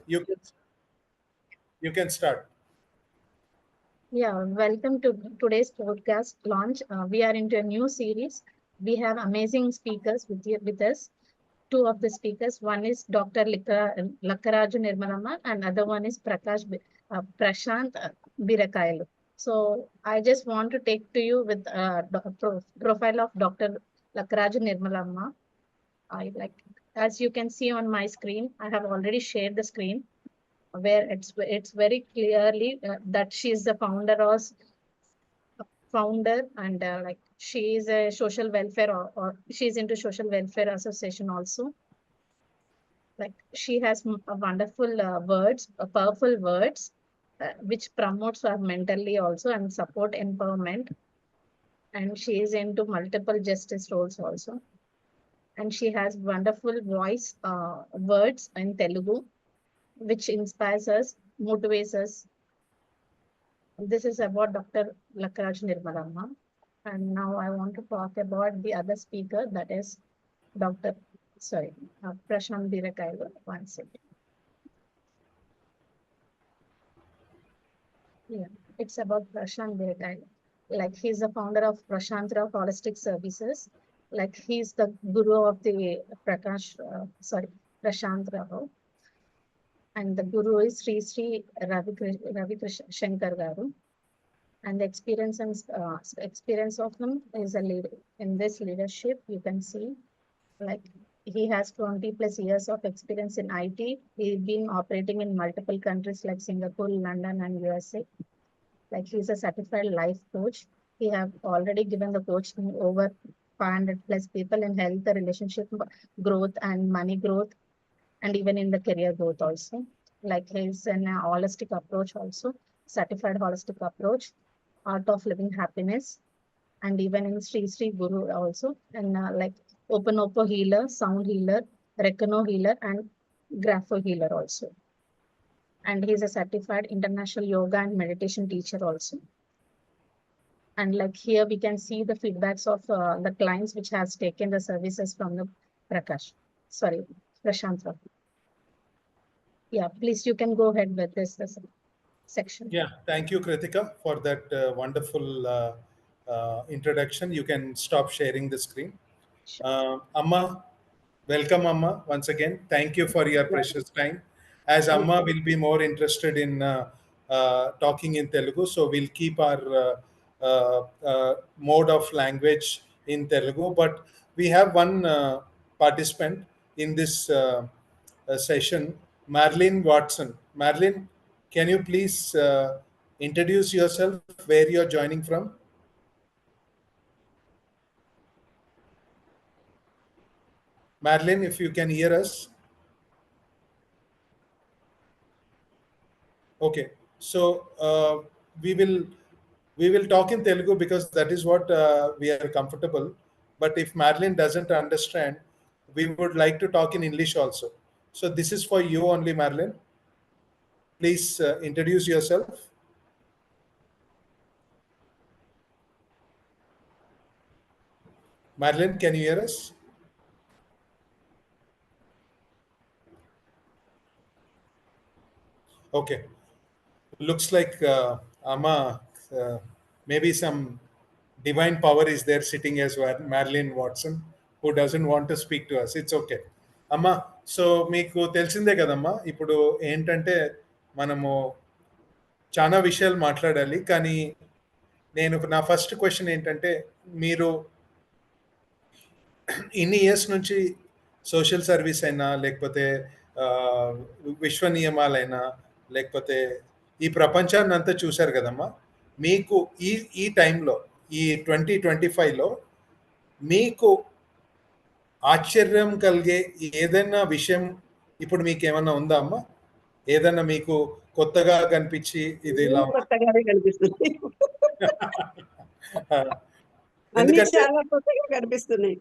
You can you can start. Yeah, welcome to today's podcast launch. We are into a new series. We have amazing speakers with us. Two of the speakers. One is Dr. Lakkaraju Nirmalamma, and other one is Prashant Birakayalu. So I just want to take to you with profile of Dr. Lakkaraju Nirmalamma. As you can see on my screen, I have already shared the screen where it's very clearly that she's the founder and she is a social welfare or she's into social welfare association also. Like she has a wonderful powerful words which promotes her mentally also and support empowerment, and she is into multiple justice roles also, and she has wonderful voice words in Telugu which inspires us, motivates us. This is about Dr. Lakkaraju Nirmalamma. And now I want to talk about the other speaker, that is Prashant Birakayalu. One second. Yeah, it's about Prashant Birakayalu. Like he's the founder of Prashantra Holistic Services. Like he's the guru of the Prashant Rao. And the guru is Sri Ravi Shankar Garu. And the experience of him is a leader in this leadership. You can see, like he has 20 plus years of experience in IT. He's been operating in multiple countries like Singapore, London, and USA. Like he's a certified life coach. He have already given the coaching over 500 plus people in health, relationship growth, and money growth, and even in the career growth also. Like he's an holistic approach also, certified holistic approach, art of living happiness, and even in Sri Guru also, and like Opo healer, sound healer, Reckono healer, and Grapho healer also. And he's a certified international yoga and meditation teacher also. And like here we can see the feedbacks of the clients which has taken the services from the Prashant. Yeah, please, you can go ahead with this section. Yeah, thank you, Kritika, for that wonderful introduction. You can stop sharing the screen. Amma, welcome, Amma, once again. Thank you for your precious time. As Amma will be more interested in talking in Telugu, so we'll keep our mode of language in Telugu. But we have one participant in this session, Marilyn Watson. Marilyn, can you please introduce yourself, where you're joining from? Marilyn, if you can hear us. Okay, so we will talk in Telugu because that is what we are comfortable. But if Marilyn doesn't understand, we would like to talk in English also. So this is for you only, Marilyn. Please introduce yourself. Marilyn, can you hear us? Okay. Looks like Amma, maybe some divine power is there sitting as Marilyn Watson, who doesn't want to speak to us. It's okay. అమ్మా, so మీకు తెలిసిందే కదమ్మా, ఇప్పుడు ఏంటంటే మనము చాలా విషయాలు మాట్లాడాలి. కానీ నా ఫస్ట్ క్వశ్చన్ ఏంటంటే, మీరు ఇన్ని ఇయర్స్ నుంచి సోషల్ సర్వీస్ అయినా, లేకపోతే విశ్వ నియమాలైనా, లేకపోతే ఈ ప్రపంచాన్ని అంతా చూశారు కదమ్మా. మీకు ఈ టైంలో, ఈ 2025లో మీకు ఆశ్చర్యం కలిగే ఏదైనా విషయం ఇప్పుడు మీకు ఏమన్నా ఉందా అమ్మా? ఏదన్నా మీకు కొత్తగా కనిపించి ఇది ఇలా కొత్తగానే కనిపిస్తుంది. అన్ని చాలా కొత్తగా కనిపిస్తున్నాయి.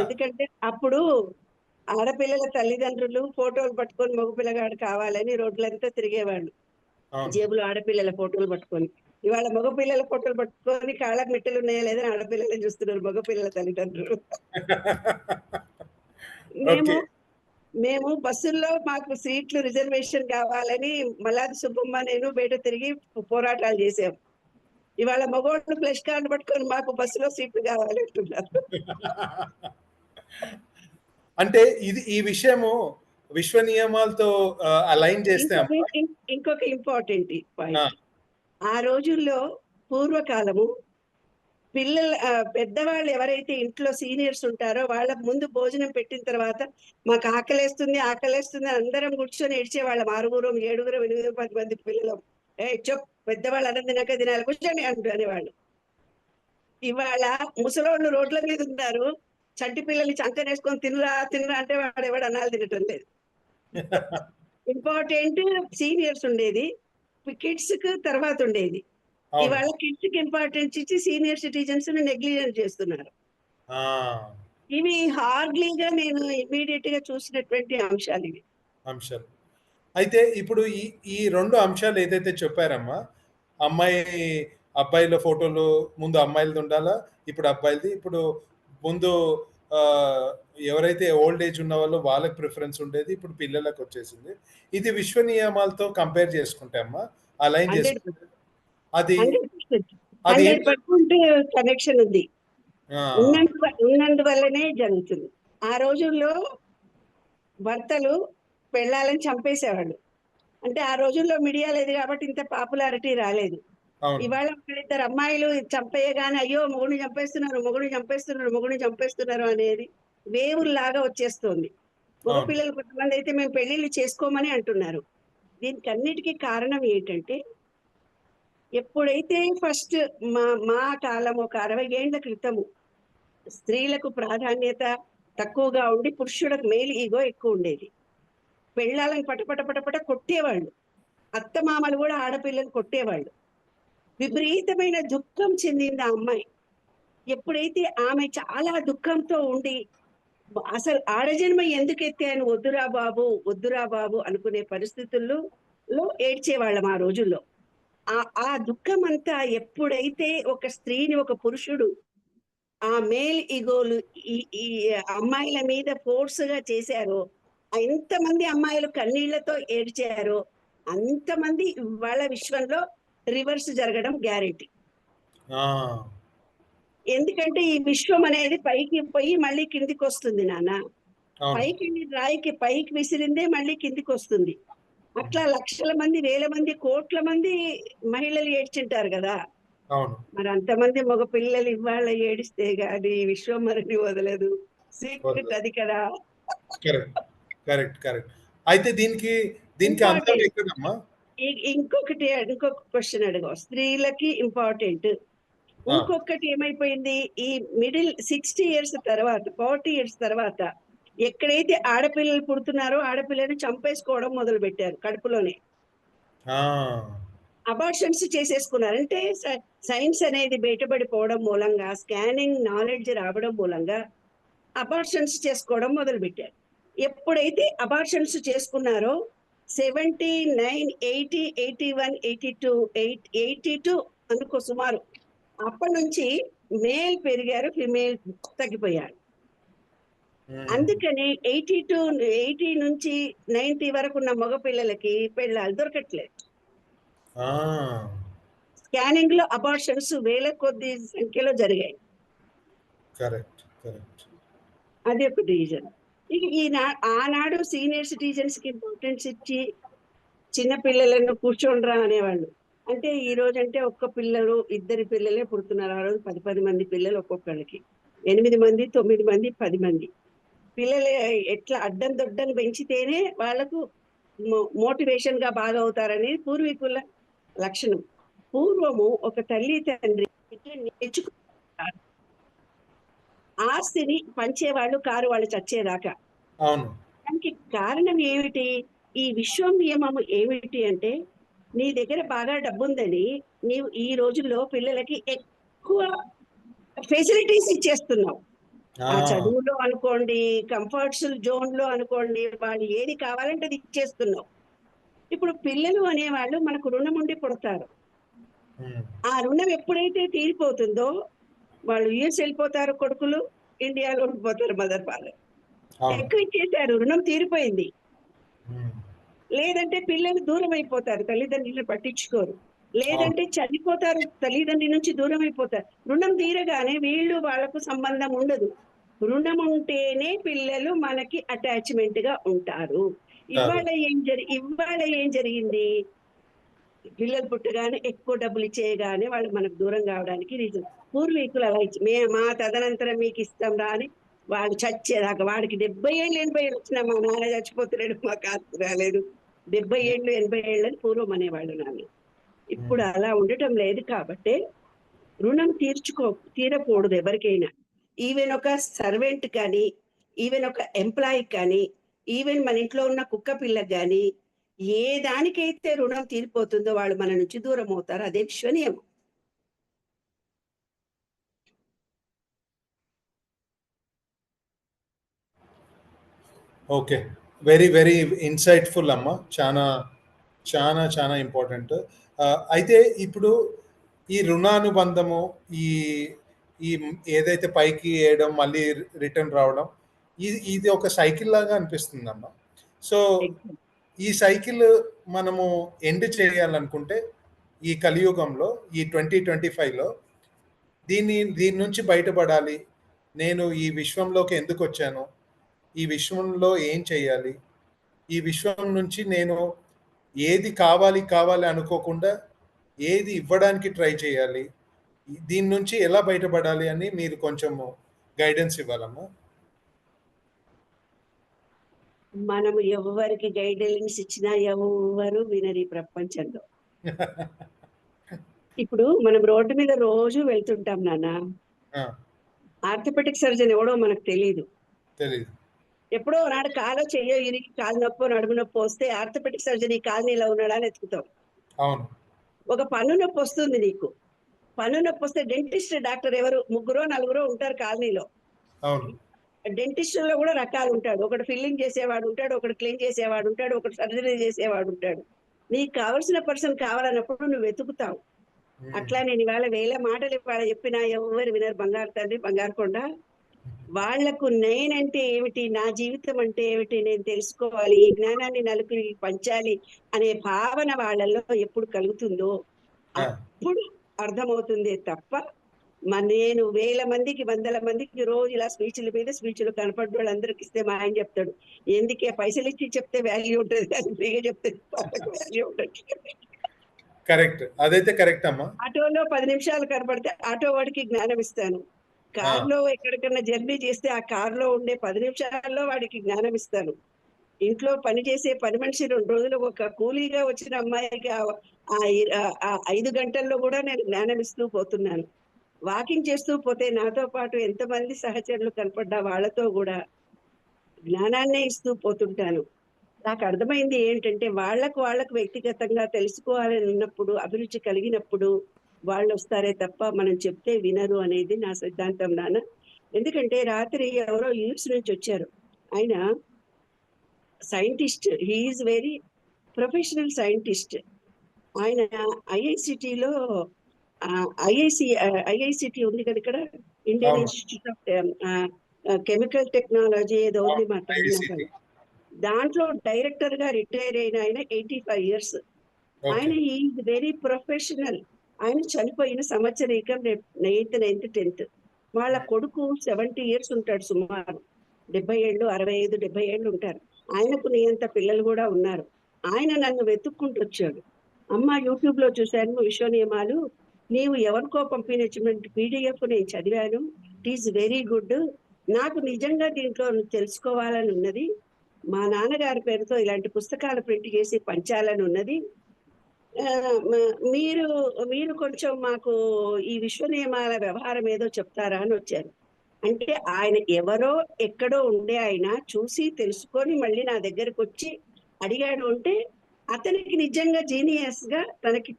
ఎందుకంటే అప్పుడు ఆడపిల్లల తల్లిదండ్రులు ఫోటోలు పట్టుకొని మగపిల్లగాడు కావాలని రోడ్లంతా తిరిగేవాళ్ళు, జేబులు ఆడపిల్లల ఫోటోలు పట్టుకొని. ఇవాళ మగపిల్లల ఫోటోలు పట్టుకొని కాళ్ళకు మెట్టలు ఉన్నాయా లేదని ఆడపిల్లలే చూస్తున్నారు, మగపిల్లల తల్లిదండ్రులు. మేము బస్సుల్లో మాకు సీట్లు రిజర్వేషన్ కావాలని మల్లాది సుబ్బమ్మ నేను బయట తిరిగి పోరాటాలు చేసాం. ఇవాళ మగోళ్ళు ఫ్లెష్ కార్డు పట్టుకొని మాకు బస్సులో సీట్లు కావాలి అంటున్నారు. అంటే ఈ విషయము విశ్వ నియమాలతో అలైన్ చేస్తే ఇంకొక ఇంపార్టెంట్ పాయింట్, ఆ రోజుల్లో పూర్వకాలము పెద్దవాళ్ళు ఎవరైతే ఇంట్లో సీనియర్స్ ఉంటారో వాళ్ళ ముందు భోజనం పెట్టిన తర్వాత మాకు ఆకలేస్తుంది ఆకలేస్తుంది అందరం కూర్చొని ఏడ్చేవాళ్ళం. 6, 7, 8, 10 మంది పిల్లలు. పెద్దవాళ్ళు అన్నం తినాక తినాలి కూర్చొని అనేవాళ్ళు. ఇవాళ ముసలోళ్ళు రోడ్ల మీద ఉన్నారు, చంటి పిల్లల్ని చంకనేసుకొని తినరా తినరా అంటే వాడు ఎవడు అన్నాలు తినటం లేదు. ఇంపార్టెంట్ సీనియర్స్ ఉండేది, కిడ్స్ కు తర్వాత ఉండేది. ఇవాళ కిడ్స్ కి ఇంపార్టెన్స్ ఇచ్చి సీనియర్ సిటిజన్స్ ని నెగ్లిజెంట్ చేస్తున్నారు. ఇవి హార్డ్లీగా నేను ఇమీడియట్ గా చూసినటువంటి అంశాలు ఇవి. అంశాలు అయితే ఇప్పుడు ఈ 2 అంశాలు ఏదైతే చెప్పారమ్మా, అబ్బాయిల ఫోటోలు ముందు అమ్మాయిలది ఉండాలా, ఇప్పుడు అబ్బాయిలది. ఇప్పుడు ముందు ఎవరైతే ఓల్డ్ ఏజ్ ఉన్న వాళ్ళు వాళ్ళకి ప్రిఫరెన్స్ ఉండేది, ఇప్పుడు పిల్లలకు వచ్చేసింది. ఇది విశ్వ నియమాలతో కంపేర్ చేసుకుంటే అమ్మా అలైన్ చేసుకుంటే అది 100% కనెక్షన్ ఉంది, ఉన్నందువల్లనే జరుగుతుంది. ఆ రోజుల్లో భర్తలు పెళ్ళాలని చంపేసేవాళ్ళు. అంటే ఆ రోజుల్లో మీడియా లేదు కాబట్టి ఇంత పాపులారిటీ రాలేదు. ఇవాళ 2 అమ్మాయిలు చంపేయగానే అయ్యో మొగుడిని చంపేస్తున్నారు అనేది వేవుల్లాగా వచ్చేస్తుంది. మగ పిల్లలు కొంతమంది అయితే మేము పెళ్లిళ్ళు చేసుకోమని అంటున్నారు. దీనికి అన్నిటికీ కారణం ఏంటంటే, ఎప్పుడైతే ఫస్ట్ మా కాలం ఒక 60 ఏళ్ల క్రితము స్త్రీలకు ప్రాధాన్యత తక్కువగా ఉండి పురుషులకు మేలు ఈగో ఎక్కువ ఉండేది. పెళ్ళాలని పటపట కొట్టేవాళ్ళు, అత్తమామలు కూడా ఆడపిల్లలు కొట్టేవాళ్ళు. విపరీతమైన దుఃఖం చెందింది ఆ అమ్మాయి. ఎప్పుడైతే ఆమె చాలా దుఃఖంతో ఉండి అసలు ఆడజన్మ ఎందుకు ఎత్తాను, వద్దురా బాబు అనుకునే పరిస్థితుల్లో ఏడ్చేవాళ్ళం ఆ రోజుల్లో. ఆ దుఃఖం అంతా ఎప్పుడైతే ఒక స్త్రీని ఒక పురుషుడు ఆ మేల్ ఈగోలు ఈ అమ్మాయిల మీద ఫోర్స్ గా చేశారో, ఎంతమంది అమ్మాయిలు కన్నీళ్లతో ఏడ్చారో అంతమంది వాళ్ళ విశ్వంలో రివర్స్ జరగడం గ్యారెంటీ. ఎందుకంటే ఈ విశ్వం అనేది పైకి పోయి మళ్ళీ కిందికి వస్తుంది నాన్న. రాయికి పైకి విసిరిందే మళ్ళీ కిందికి వస్తుంది. అట్లా లక్షల మంది, వేల మంది, కోట్ల మంది మహిళలు ఏడ్చింటారు కదా. మరి అంతమంది మగ పిల్లలు ఇవాళ ఏడిస్తే గాని విశ్వం మరిని వదలదు. సీక్రెట్ అది కదా. అయితే దీనికి ఇంకొక క్వశ్చన్ అడగవు. స్త్రీలకి ఇంపార్టెంట్. ఇంకొకటి ఏమైపోయింది, ఈ మిడిల్ 60 years తర్వాత 40 years తర్వాత ఎక్కడైతే ఆడపిల్లలు పుడుతున్నారో ఆడపిల్లని చంపేసుకోవడం మొదలు పెట్టారు. కడుపులోనే అబార్షన్స్ చేసేసుకున్నారు. అంటే సైన్స్ అనేది బయటపడిపోవడం మూలంగా, స్కానింగ్ నాలెడ్జ్ రావడం మూలంగా అబార్షన్స్ చేసుకోవడం మొదలు పెట్టారు. ఎప్పుడైతే అబార్షన్స్ చేసుకున్నారో 79, 80, 81, 82 అనుకో సుమారు, అప్పటి నుంచి మేల్ పెరిగారు, ఫిమేల్ తగ్గిపోయారు. అందుకని 80 నుంచి 90 వరకు ఉన్న మగ పిల్లలకి పెళ్ళాలు దొరకట్లేదు. స్కానింగ్ లో అబార్షన్స్ వేల కొద్ది సంఖ్యలో జరిగాయి. అది ఒక రీజన్. ఆనాడు సీనియర్ సిటిజన్స్ కి ఇంపార్టెన్స్ ఇచ్చి చిన్న పిల్లలను కూర్చోండ్రా అనేవాళ్ళు. అంటే ఈ రోజు అంటే ఒక్క పిల్లలు 2 పిల్లలే పుడుతున్నారు. ఆ రోజు 10 మంది పిల్లలు ఒక్కొక్కళ్ళకి, 8 మంది 9 మంది 10 మంది పిల్లలు ఎట్లా అడ్డం దొడ్డం పెంచితేనే వాళ్ళకు మోటివేషన్ గా బాగా అవుతారనేది పూర్వీకుల లక్షణం. పూర్వము ఒక తల్లి తండ్రి నేర్చుకుంటారు, ఆస్తిని పంచేవాళ్ళు కారు వాళ్ళు చచ్చేదాకా. దానికి కారణం ఏమిటి? ఈ విశ్వం నియమము ఏమిటి అంటే, నీ దగ్గర బాగా డబ్బుందని నీవు ఈ రోజుల్లో పిల్లలకి ఎక్కువ ఫెసిలిటీస్ ఇచ్చేస్తున్నావు. ఆ చదువులో అనుకోండి, కంఫర్ట్స్ జోన్ లో అనుకోండి, వాళ్ళు ఏది కావాలంటే అది ఇచ్చేస్తున్నావు. ఇప్పుడు పిల్లలు అనేవాళ్ళు మనకు రుణం ఉండి పుడతారు. ఆ రుణం ఎప్పుడైతే తీరిపోతుందో వాళ్ళు యుఎస్ వెళ్ళిపోతారు కొడుకులు, ఇండియాలో ఉండిపోతారు మదర్ ఫాదర్. ఎక్కువ ఇచ్చేసారు, రుణం తీరిపోయింది. లేదంటే పిల్లలు దూరం అయిపోతారు, తల్లిదండ్రులను పట్టించుకోరు. లేదంటే చనిపోతారు, తల్లిదండ్రుల నుంచి దూరం అయిపోతారు. రుణం తీరగానే వీళ్ళు వాళ్ళకు సంబంధం ఉండదు. రుణం ఉంటేనే పిల్లలు మనకి అటాచ్మెంట్ గా ఉంటారు. ఇవాళ ఏం జరిగింది, పిల్లలు పుట్టగానే ఎక్కువ డబ్బులు ఇచ్చేయగానే వాళ్ళు మనకు దూరం కావడానికి రీజన్. పూర్వీకులు అలా ఇచ్చి మా తదనంతరం మీకు ఇస్తాం రా అని వాడు చచ్చేదాకా, వాడికి 70 ఏళ్ళు 80 ఏళ్ళు వచ్చినా మా నాన్న చచ్చిపోతున్నాడు మాకు ఆస్తి రాలేదు, 70 ఏళ్ళు 80 ఏళ్ళు అని పూర్వం అనేవాళ్ళు నాన్న. ఇప్పుడు అలా ఉండటం లేదు. కాబట్టి రుణం తీరకూడదు ఎవరికైనా. ఈవెన్ ఒక సర్వెంట్ కానీ, ఈవెన్ ఒక ఎంప్లాయీ కానీ, ఈవెన్ మన ఇంట్లో ఉన్న కుక్క పిల్లకి కానీ, ఏ దానికైతే రుణం తీరిపోతుందో వాళ్ళు మన నుంచి దూరం అవుతారు. అదే విశ్వనీయం. ఓకే, వెరీ వెరీ ఇన్సైట్ఫుల్ అమ్మ, చాలా చాలా చాలా ఇంపార్టెంట్. అయితే ఇప్పుడు ఈ రుణానుబంధము, ఈ ఈ ఏదైతే పైకి వేయడం మళ్ళీ రిటర్న్ రావడం, ఇది ఒక సైకిల్ లాగా అనిపిస్తుందమ్మా. సో ఈ సైకిల్ మనము ఎండ్ చేయాలనుకుంటే ఈ కలియుగంలో, ఈ 2025లో దీని నుంచి బయటపడాలి. నేను ఈ విశ్వంలోకి ఎందుకు వచ్చాను, ఈ విశ్వంలో ఏం చేయాలి, ఈ విశ్వం నుంచి నేను ఏది కావాలి అనుకోకుండా ఏది ఇవ్వడానికి ట్రై చేయాలి, దీని నుంచి ఎలా బయటపడాలి అని మీరు కొంచెం గైడెన్స్ ఇవ్వాలమ్మా. మనము ఎవరికి గైడెన్స్ ఇచ్చినా ఎవరు వినరు ఈ ప్రపంచంలో. ఇప్పుడు మనం రోడ్డు మీద రోజు వెళ్తుంటాం నాన్న, ఆర్థోపెడిక్ సర్జన్ ఎవడో మనకు తెలియదు. ఎప్పుడో నాడు కాలో చెయ్యో ఇరిగి కాలు నొప్పో నడుము నొప్పి వస్తే ఆర్థోపెడిక్ సర్జన్ ఈ కాలనీలో ఉన్నాడా అని ఎత్తుకుతాం. ఒక పన్ను నొప్పి వస్తుంది నీకు, పన్ను నొప్పి వస్తే డెంటిస్ట్ డాక్టర్ ఎవరు, 3-4 ఉంటారు కాలనీలో. డెంటిస్ట్ లో కూడా రకాలు ఉంటాడు. ఒకటి ఫిల్లింగ్ చేసేవాడు ఉంటాడు, ఒకటి క్లీన్ చేసేవాడు ఉంటాడు, ఒకటి సర్జరీ చేసేవాడు ఉంటాడు. నీకు కావలసిన పర్సన్ కావాలన్నప్పుడు నువ్వు వెతుకుతావు. అట్లా నేను ఇవాళ 1000 మాటలు ఇవాళ చెప్పినా ఎవరు వినరు. బంగారు తండ్రి, బంగారు కొండ, వాళ్లకు నేనంటే ఏమిటి, నా జీవితం అంటే ఏమిటి నేను తెలుసుకోవాలి, ఈ జ్ఞానాన్ని నలుగురికి పంచాలి అనే భావన వాళ్ళల్లో ఎప్పుడు కలుగుతుందో అప్పుడు అర్థమవుతుంది తప్ప నేను 1000 మందికి 100 మందికి రోజు ఇలా స్పీచ్లు కనపడ్డ వాళ్ళందరికి ఇస్తే మా ఆయన చెప్తాడు, ఎందుకే పైసలు ఇచ్చి చెప్తే వాల్యూ ఉంటుంది కానీ ఫ్రీగా చెప్తే వాల్యూ ఉంటుంది. కరెక్ట్, అదైతే కరెక్ట్ అమ్మా. ఆటోలో 10 నిమిషాలు కనపడితే ఆటో వాడికి జ్ఞానం ఇస్తాను. కార్లో ఎక్కడికన్నా జర్నీ చేస్తే ఆ కార్లో ఉండే 10 నిమిషాల్లో వాడికి జ్ఞానం ఇస్తాను. ఇంట్లో పని చేసే పని మనిషి 2 రోజులు ఒక కూలీగా వచ్చిన అమ్మాయికి 5 గంటల్లో కూడా నేను జ్ఞానం ఇస్తూ పోతున్నాను. వాకింగ్ చేస్తూ పోతే నాతో పాటు ఎంతమంది సహచరులు కనపడ్డా వాళ్ళతో కూడా జ్ఞానాన్నే ఇస్తూ పోతుంటాను. నాకు అర్థమైంది ఏంటంటే వాళ్ళకు వ్యక్తిగతంగా తెలుసుకోవాలని ఉన్నప్పుడు, అభిరుచి కలిగినప్పుడు వాళ్ళు వస్తారే తప్ప మనం చెప్తే వినరు అనేది నా సిద్ధాంతం నాన్న. ఎందుకంటే రాత్రి ఎవరో యూఎస్ నుంచి వచ్చారు. ఆయన scientist, he is very professional scientist. ఆయన ఐఐసిటిలో ఐఐసిటి ఉంది కదా ఇక్కడ, Indian Institute of Chemical Technology ఏదో ఉంది మాట, దాంట్లో డైరెక్టర్ గా రిటైర్ అయిన ఆయన 85 years. ఆయన ఈజ్ వెరీ ప్రొఫెషనల్. ఆయన చనిపోయిన సంవత్సరీకం 8th 9th 10th. వాళ్ళ కొడుకు 70 years ఉంటాడు, సుమారు 70 ఏళ్ళు 65 70 ఏళ్ళు ఉంటారు. ఆయనకు నీయంత పిల్లలు కూడా ఉన్నారు. ఆయన నన్ను వెతుక్కుంటూ వచ్చాడు, అమ్మ యూట్యూబ్ లో చూశాను విశ్వ నియమాలు, నీవు ఎవరికో పంపినటువంటి PDF నేను చదివాను, ఇట్ ఈస్ వెరీ గుడ్, నాకు నిజంగా దీంట్లో తెలుసుకోవాలని ఉన్నది, మా నాన్నగారి పేరుతో ఇలాంటి పుస్తకాలు ప్రింట్ చేసి పంచాలని ఉన్నది, మీరు కొంచెం మాకు ఈ విశ్వ నియమాల వ్యవహారం ఏదో చెప్తారా అని వచ్చారు. అంటే ఆయన ఎవరో ఎక్కడో ఉండే ఆయన చూసి తెలుసుకొని మళ్ళీ నా దగ్గరకు వచ్చి అడిగాడు అంటే అతనికి నిజంగా జీనియస్ గా తనకి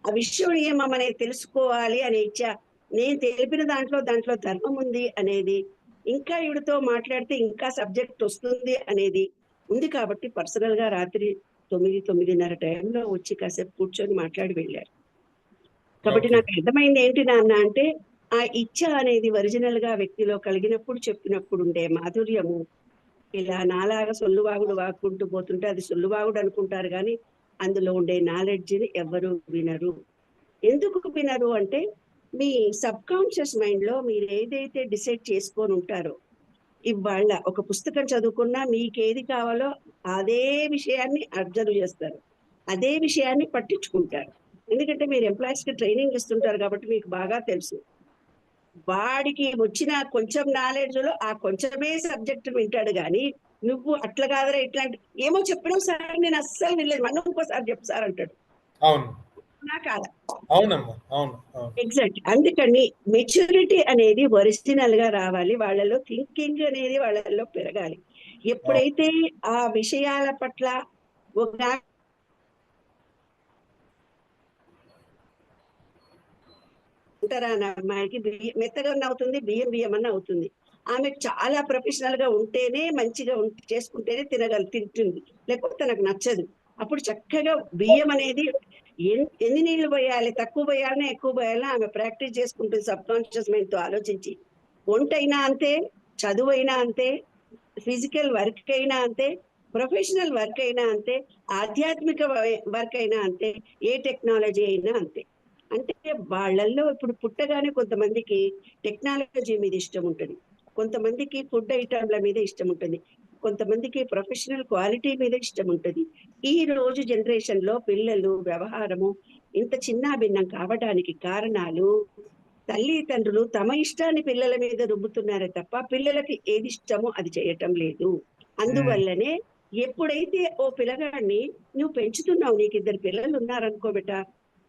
ఆ విశ్వ నియమం అనేది తెలుసుకోవాలి అనే ఇచ్చా, నేను తెలిపిన దాంట్లో ధర్మం ఉంది అనేది, ఇంకా ఈవిడతో మాట్లాడితే ఇంకా సబ్జెక్ట్ వస్తుంది అనేది ఉంది. కాబట్టి పర్సనల్ గా రాత్రి 9-9:30 టైంలో వచ్చి కాసేపు కూర్చొని మాట్లాడి వెళ్ళారు. కాబట్టి నాకు అర్థమైంది ఏంటి నాన్న అంటే, ఆ ఇచ్చ అనేది ఒరిజినల్ గా వ్యక్తిలో కలిగినప్పుడు చెప్పినప్పుడు ఉండే మాధుర్యము ఇలా నాలాగా సొల్లువాగుడు వాక్కుంటూ పోతుంటే అది సొల్లువాగుడు అనుకుంటారు, కానీ అందులో ఉండే నాలెడ్జ్ని ఎవరు వినరు. ఎందుకు వినరు అంటే మీ సబ్ కాన్షియస్ మైండ్ లో మీరు ఏదైతే డిసైడ్ చేసుకొని ఉంటారో, ఇవాళ ఒక పుస్తకం చదువుకున్నా మీకు ఏది కావాలో అదే విషయాన్ని అబ్జర్వ్ చేస్తారు, అదే విషయాన్ని పట్టించుకుంటారు. ఎందుకంటే మీరు ఎంప్లాయీస్ కి ట్రైనింగ్ ఇస్తుంటారు కాబట్టి మీకు బాగా తెలుసు. వాడికి వచ్చిన కొంచెం నాలెడ్జ్ లో ఆ కొంచెమే సబ్జెక్ట్ వింటాడు, కానీ నువ్వు అట్లా కాదరా ఇట్లాంటి ఏమో చెప్పడం సార్ నేను అస్సలు వినలేదు, మనం ఇంకోసారి చెప్పు సార్ అంటాడు. అవును కాదా? అవునమ్మా, అవును. ఎగ్జాక్ట్. అందుకని మెచ్యూరిటీ అనేది ఒరిజినల్ గా రావాలి, వాళ్ళలో థింకింగ్ అనేది వాళ్ళలో పెరగాలి. ఎప్పుడైతే ఆ విషయాల పట్ల ఒక ఉంటారా అన్న అమ్మాయికి మెత్తగా అవుతుంది, బియ్యం బియ్యం అన్న అవుతుంది. ఆమె చాలా ప్రొఫెషనల్ గా ఉంటేనే మంచిగా చేసుకుంటేనే తింటుంది, లేకపోతే నాకు నచ్చదు. అప్పుడు చక్కగా బియ్యం అనేది ఎన్ని నీళ్లు పోయాలి, తక్కువ పోయాలన్నా ఎక్కువ పోయాలన్నా ఆమె ప్రాక్టీస్ చేసుకుంటుంది సబ్ కాన్షియస్ మైండ్ తో ఆలోచించి. వంట అయినా అంతే, చదువు అయినా అంతే, ఫిజికల్ వర్క్ అయినా అంతే, ప్రొఫెషనల్ వర్క్ అయినా అంతే, ఆధ్యాత్మిక వర్క్ అయినా అంతే, ఏ టెక్నాలజీ అయినా అంతే. అంటే వాళ్ళల్లో ఇప్పుడు పుట్టగానే కొంతమందికి టెక్నాలజీ మీద ఇష్టం ఉంటుంది, కొంతమందికి ఫుడ్ ఐటమ్ల మీద ఇష్టం ఉంటుంది, కొంతమందికి ప్రొఫెషనల్ క్వాలిటీ మీద ఇష్టం ఉంటుంది. ఈ రోజు జనరేషన్ లో పిల్లలు వ్యవహారము ఇంత చిన్న భిన్నం కావడానికి కారణాలు తల్లిదండ్రులు తమ ఇష్టాన్ని పిల్లల మీద రుబ్బుతున్నారే తప్ప పిల్లలకి ఏది ఇష్టమో అది చేయటం లేదు. అందువల్లనే ఎప్పుడైతే ఓ పిల్లగాడిని నువ్వు పెంచుతున్నావు, నీకు 2 పిల్లలు ఉన్నారనుకో బిడ్డ,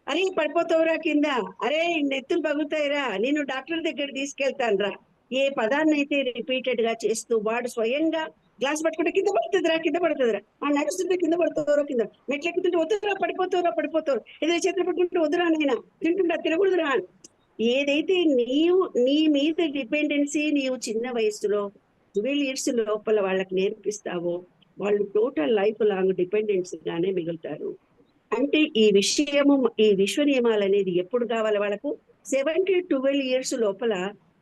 అరే పడిపోతావురా కింద, అరే నెత్తులు పగులుతాయిరా, నేను డాక్టర్ దగ్గర తీసుకెళ్తాను, ఏ పదాన్ని అయితే రిపీటెడ్ గా చేస్తూ వాడు స్వయంగా గ్లాస్ పట్టుకుంటే కింద పడుతుందిరా, ఆ నడుస్తుంటే కింద పడుతావురా, కింద మెట్లు ఎక్కుతుంటే వద్దురా పడిపోతావు, ఏదైనా చేతులు పట్టుకుంటే వద్దురా, నైనా తింటుంటా తినకూడదురా. ఏదైతే నీ మీద డిపెండెన్సీ నీవు చిన్న వయసులో 12 years లోపల వాళ్ళకి నేర్పిస్తావో వాళ్ళు టోటల్ లైఫ్ లాంగ్ డిపెండెన్స్ గానే మిగులుతారు. అంటే ఈ విశ్వ నియమాలు అనేది ఎప్పుడు కావాలి వాళ్ళకు? 7 to 12 years లోపల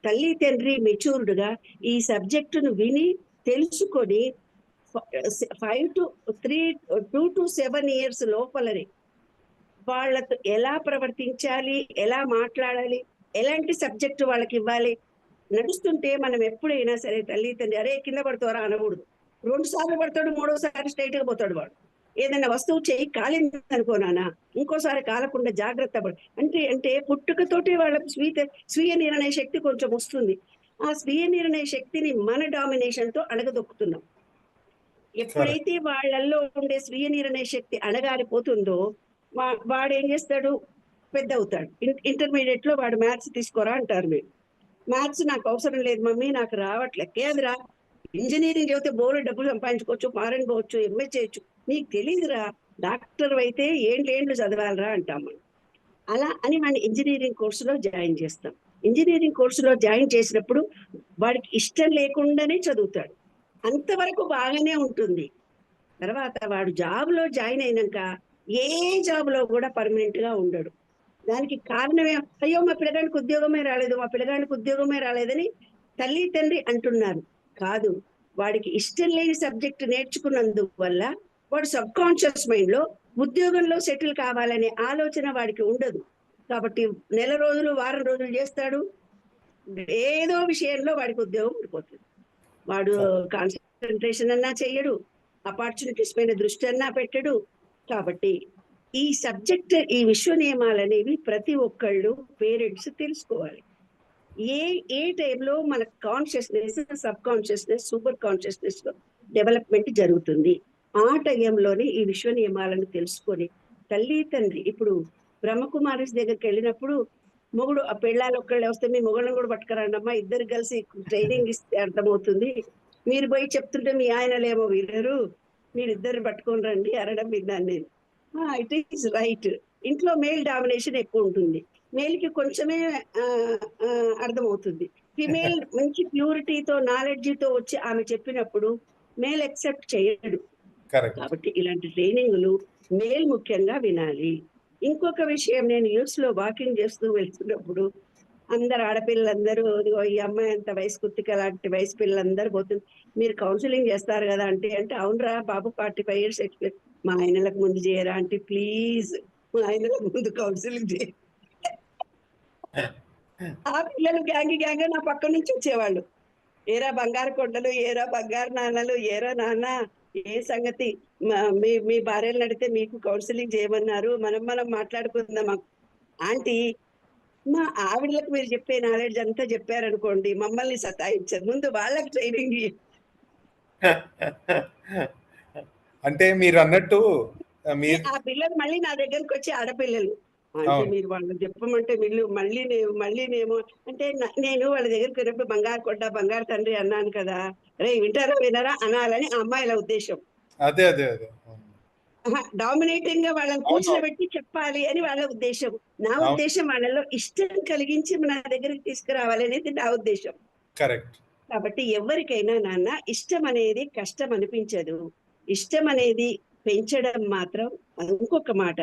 తల్లి తండ్రి మెచ్యూర్డ్ గా ఈ సబ్జెక్టును విని తెలుసుకొని 2 to 7 years లోపలనే వాళ్ళతో ఎలా ప్రవర్తించాలి, ఎలా మాట్లాడాలి, ఎలాంటి సబ్జెక్టు వాళ్ళకి ఇవ్వాలి. నడుస్తుంటే మనం ఎప్పుడైనా సరే తల్లి తండ్రి అరే కింద పడతారా అనకూడదు. 2 సార్లు పడతాడు, 3వసారి స్ట్రైట్ గా పోతాడు వాడు. ఏదైనా వస్తువు చేయి కాలింది అనుకోనానా, ఇంకోసారి కాలకుండా జాగ్రత్త పడు అంటే పుట్టుకతోటి వాళ్ళకు స్వీయ నిర్ణయ శక్తి కొంచెం వస్తుంది. ఆ స్వీయ నిర్ణయ శక్తిని మన డామినేషన్ తో అణగదొక్కుతున్నాం. ఎప్పుడైతే వాళ్ళల్లో ఉండే స్వీయ నిర్ణయ శక్తి అణగారిపోతుందో వాడు ఏం చేస్తాడు, పెద్ద అవుతాడు. ఇంటర్మీడియట్ లో వాడు మ్యాథ్స్ తీసుకోరా అంటారు, మీరు మ్యాథ్స్ నాకు అవసరం లేదు మమ్మీ, నాకు రావట్లే. ఏదిరా, ఇంజనీరింగ్ చదివితే బోర్డు డబ్బులు సంపాదించుకోవచ్చు, ఫారెన్ పోవచ్చు, ఎంఏ చేయొచ్చు, నీకు తెలియదురా, డాక్టర్ అయితే ఏండ్లు చదవాలరా అంటాం మనం. అలా అని వాడిని ఇంజనీరింగ్ కోర్సులో జాయిన్ చేస్తాం. ఇంజనీరింగ్ కోర్సులో జాయిన్ చేసినప్పుడు వాడికి ఇష్టం లేకుండానే చదువుతాడు, అంతవరకు బాగానే ఉంటుంది. తర్వాత వాడు జాబ్ లో జాయిన్ అయినాక ఏ జాబ్ లో కూడా పర్మనెంట్ గా ఉండడు. దానికి కారణమే అయ్యో మా పిల్లగానికి ఉద్యోగమే రాలేదని తల్లి తండ్రి అంటున్నారు. కాదు, వాడికి ఇష్టం లేని సబ్జెక్ట్ నేర్చుకున్నందువల్ల వాడు సబ్ కాన్షియస్ మైండ్ లో ఉద్యోగంలో సెటిల్ కావాలనే ఆలోచన వాడికి ఉండదు. కాబట్టి నెల రోజులు వారం రోజులు చేస్తాడు, ఏదో విషయంలో వాడికి ఉద్యోగం ఉండిపోతుంది. వాడు కాన్సన్ట్రేషన్ అన్నా చెయ్యడు, ఆపర్చునిటీస్ పైన దృష్టి అన్నా పెట్టడు. కాబట్టి ఈ సబ్జెక్ట్, ఈ విశ్వ నియమాలు అనేవి ప్రతి ఒక్కళ్ళు పేరెంట్స్ తెలుసుకోవాలి. ఏ టైంలో మన consciousness, sub consciousness, super consciousness లో డెవలప్మెంట్ జరుగుతుంది, ఆ టైంలోనే ఈ విశ్వ నియమాలను తెలుసుకొని తల్లి తండ్రి. ఇప్పుడు బ్రహ్మకుమారిస్ దగ్గరికి వెళ్ళినప్పుడు మొగుడు ఆ పెళ్ళాలు ఒక్కళ్ళే వస్తే మీ మొగుళ్ళని కూడా పట్టుకురండమ్మా, ఇద్దరు కలిసి ట్రైనింగ్ ఇస్తే అర్థమవుతుంది, మీరు పోయి చెప్తుంటే మీ ఆయనలేమో వినరు, మీరిద్దరు పట్టుకొని రండి అనడం విన్నాను నేను. It is right. ఇంట్లో మేల్ డామినేషన్ ఎక్కువ ఉంటుంది, మేల్ కి కొంచెమే అర్థమవుతుంది. ఫిమేల్ మంచి ప్యూరిటీతో నాలెడ్జితో వచ్చి ఆమె చెప్పినప్పుడు మేల్ యాక్సెప్ట్ చేయడు. కాబట్టి ఇలాంటి ట్రైనింగ్లు మేల్ ముఖ్యంగా వినాలి. ఇంకొక విషయం, నేను యూఎస్ లో వాకింగ్ చేస్తూ వెళ్తున్నప్పుడు అందరు ఆడపిల్లలందరూ ఇదిగో ఈ అమ్మాయి అంత వయసు కుర్తిక లాంటి వయసు పిల్లలందరూ పోతుంది, మీరు కౌన్సిలింగ్ చేస్తారు కదా అంటే అవునరా బాబు 45 years ఎక్స్పీరియన్స్, మా ఆయనలకు ముందు చేయరా అంటే ప్లీజ్ మా ఆయనలకు ముందు కౌన్సిలింగ్ చేయ. ఆ పిల్లలు గ్యాంగ్ నా పక్క నుంచి వచ్చేవాళ్ళు, ఏరా బంగారు కొండలు, ఏరా బంగారు నాన్నలు, ఏరా నాన్న ఏ సంగతి, మీ భార్యలు నడితే మీకు కౌన్సిలింగ్ చేయమన్నారు, మనం మాట్లాడుకుందాం ఆంటీ. మా ఆవిడలకు మీరు చెప్పే నాలెడ్జ్ అంతా చెప్పారనుకోండి, మమ్మల్ని సతాయించారు, ముందు వాళ్ళకి ట్రైనింగ్. అంటే మీరు అన్నట్టు ఆ పిల్లలు మళ్ళీ నా దగ్గరకు వచ్చి ఆడపిల్లలు అంటే మీరు వాళ్ళని చెప్పమంటే వీళ్ళు మళ్ళీనేమో అంటే నేను వాళ్ళ దగ్గరికి వెళ్ళినప్పుడు బంగారు కొట్ట బంగారు తండ్రి అన్నాను కదా, రే వింటారా వినరా అనాలని ఆ అమ్మాయిల ఉద్దేశం. అదే అదే అదే డామినేటింగ్ గా వాళ్ళని కూర్చోబెట్టి చెప్పాలి అని వాళ్ళ ఉద్దేశం. నా ఉద్దేశం వాళ్ళలో ఇష్టం కలిగించి మన దగ్గరికి తీసుకురావాలి అనేది నా ఉద్దేశం. కరెక్ట్. కాబట్టి ఎవరికైనా నాన్న ఇష్టం అనేది కష్టం అనిపించదు, ఇష్టం అనేది పెంచడం మాత్రం ఇంకొక మాట.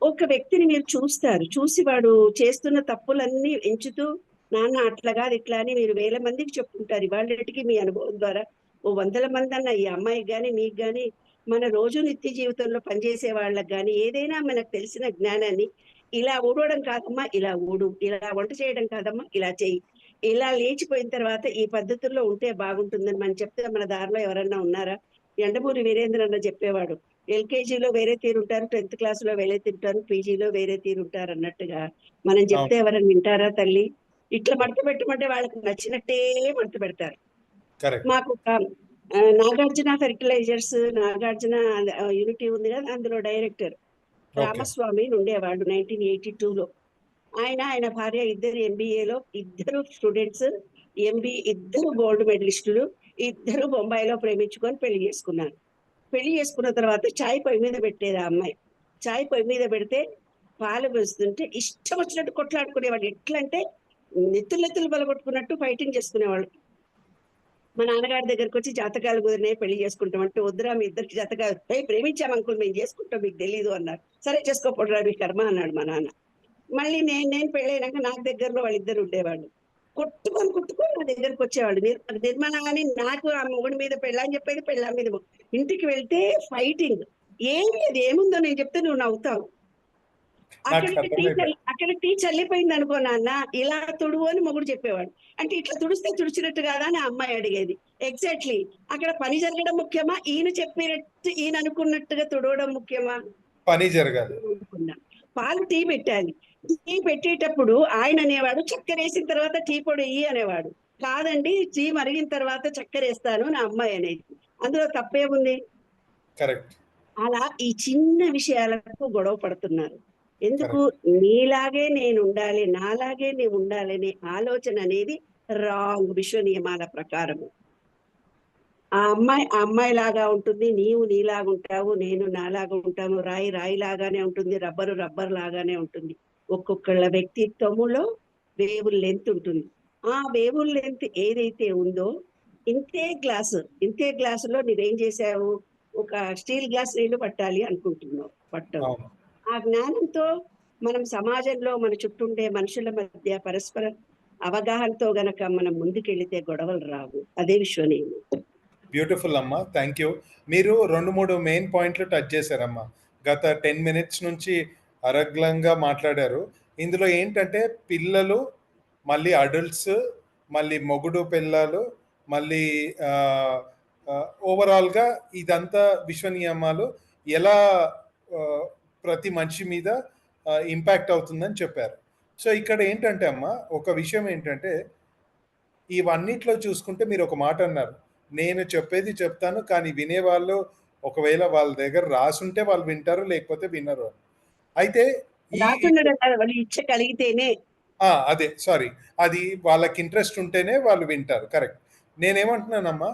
ఒక వ్యక్తిని మీరు చూస్తారు, చూసి వాడు చేస్తున్న తప్పులన్నీ ఎంచుతూ నాన్న అట్లా కాదు ఇట్లా అని మీరు 1000 మందికి చెప్పుకుంటారు. ఇవాళకి మీ అనుభవం ద్వారా 100 మంది అన్న ఈ అమ్మాయికి కానీ మీకు కానీ మన రోజు నిత్య జీవితంలో పనిచేసే వాళ్ళకి కానీ ఏదైనా మనకు తెలిసిన జ్ఞానాన్ని, ఇలా ఊడవడం కాదమ్మా ఇలా ఊడు, ఇలా వంట చేయడం కాదమ్మా ఇలా చెయ్యి, ఇలా లేచిపోయిన తర్వాత ఈ పద్ధతుల్లో ఉంటే బాగుంటుందని మనం చెప్తే మన దారిలో ఎవరన్నా ఉన్నారా? ఎండమూరి వీరేంద్ర అన్న చెప్పేవాడు, ఎల్కేజీలో వేరే తీరుంటారు, 10th క్లాస్లో వేరే తింటారు, పీజీలో వేరే తీరుంటారు అన్నట్టుగా మనం చెప్తే ఎవరైనా వింటారా తల్లి? ఇట్లా మడత పెట్టమంటే వాళ్ళకి నచ్చినట్టే మడత పెడతారు. మాకు నాగార్జున ఫెర్టిలైజర్స్, నాగార్జున యూనిటీ ఉంది కదా, అందులో డైరెక్టర్ రామస్వామి ఉండేవాడు 1982లో. ఆయన భార్య ఇద్దరు MBAలో, ఇద్దరు స్టూడెంట్స్ MBA, ఇద్దరు గోల్డ్ మెడలిస్టులు, ఇద్దరు బొంబాయిలో ప్రేమించుకొని పెళ్లి చేసుకున్నారు. పెళ్లి చేసుకున్న తర్వాత చాయ్ పొయ్యి మీద పెట్టేది ఆ అమ్మాయి. చాయ్ పొయ్యి మీద పెడితే పాలు పోస్తుంటే ఇష్టం వచ్చినట్టు కొట్లాడుకునేవాడు. ఎట్లా అంటే నెత్తులు బలగొట్టుకున్నట్టు ఫైటింగ్ చేసుకునేవాళ్ళు. మా నాన్నగారి దగ్గరకు వచ్చి జాతకాలు కుదిరినాయి పెళ్లి చేసుకుంటాం అంటే, వద్దురా మీ ఇద్దరికి జాతకాలు, ప్రేమించాం అంకుల్ మేము చేసుకుంటాం మీకు తెలీదు అన్నారు. సరే చేసుకోపోడరా మీ కర్మ అన్నాడు మా నాన్న. మళ్ళీ నేను పెళ్ళైనాక నాకు దగ్గరలో వాళ్ళిద్దరు ఉండేవాళ్ళు. కొట్టుకొని నా దగ్గరకు వచ్చేవాళ్ళు. నిర్మల అని నాకు ఆ మొగుడి మీద పెళ్ళని చెప్పేది, పెళ్ళ మీద ఇంటికి వెళ్తే ఫైటింగ్. ఏముందో నేను చెప్తే నువ్వు నవ్వుతావు. అక్కడ టీ చల్లిపోయింది అనుకో నాన్న, ఇలా తుడువు అని మొగుడు చెప్పేవాడు. అంటే ఇట్లా తుడిస్తే తుడిచినట్టు కాదా అని అమ్మాయి అడిగేది. ఎగ్జాక్ట్లీ అక్కడ పని జరగడం ముఖ్యమా, ఈయన చెప్పినట్టు ఈయన అనుకున్నట్టుగా తుడవడం ముఖ్యమా? పని జరగాలి. పాలు టీ పెట్టాలి, టీ పెట్టేటప్పుడు ఆయన అనేవాడు చక్కెర వేసిన తర్వాత టీ పొడి ఇయ్యి అనేవాడు. కాదండి టీ మరిగిన తర్వాత చక్కెర వేస్తాను నా అమ్మాయి అనేది. అందులో తప్పేముంది? కరెక్ట్. అలా ఈ చిన్న విషయాలకు గొడవ పడుతున్నారు. ఎందుకు? నీలాగే నేను ఉండాలి, నాలాగే నేను ఉండాలనే ఆలోచన అనేది రాంగ్. విశ్వ నియమాల ప్రకారము ఆ అమ్మాయి లాగా ఉంటుంది, నీవు నీలాగా ఉంటావు, నేను నాలాగా ఉంటాను, రాయి లాగానే ఉంటుంది, రబ్బర్ లాగానే ఉంటుంది. ఒక్కొక్కళ్ళ వ్యక్తిత్వములో వేవుల్ లెంత్ ఉంటుంది. ఆ వేవుల్ లెంత్ ఏదైతే ఉందో ఇంతే గ్లాసులో నువ్వేం చేసావు, ఒక స్టీల్ గ్లాస్ నీళ్లు పట్టాలి అనుకుంటున్నావు, పట్టవు. ఆ జ్ఞానంతో మనం సమాజంలో మన చుట్టూండే మనుషుల మధ్య పరస్పర అవగాహనతో గనక మనం ముందుకెళ్తే గొడవలు రావు. అదే విశ్వనీయం. బ్యూటిఫుల్ అమ్మా, థ్యాంక్ యూ. మీరు 2-3 మెయిన్ పాయింట్లు టచ్ చేశారమ్మా. గత 10 minutes నుంచి అరగ్లంగా మాట్లాడారు. ఇందులో ఏంటంటే పిల్లలు, మళ్ళీ అడల్ట్స్, మళ్ళీ మొగుడు పిల్లలు, మళ్ళీ ఓవరాల్గా ఇదంతా విశ్వ నియమాలు ఎలా ప్రతి మనిషి మీద ఇంపాక్ట్ అవుతుందని చెప్పారు. సో ఇక్కడ ఏంటంటే అమ్మ, ఒక విషయం ఏంటంటే ఇవన్నిట్లో చూసుకుంటే మీరు ఒక మాట అన్నారు, నేను చెప్పేది చెప్తాను కానీ వినేవాళ్ళు ఒకవేళ వాళ్ళ దగ్గర రాసుంటే వాళ్ళు వింటారు, లేకపోతే వినరు. అయితే అదే సారీ, అది వాళ్ళకి ఇంట్రెస్ట్ ఉంటేనే వాళ్ళు వింటారు. కరెక్ట్. నేనేమంటున్నానమ్మా,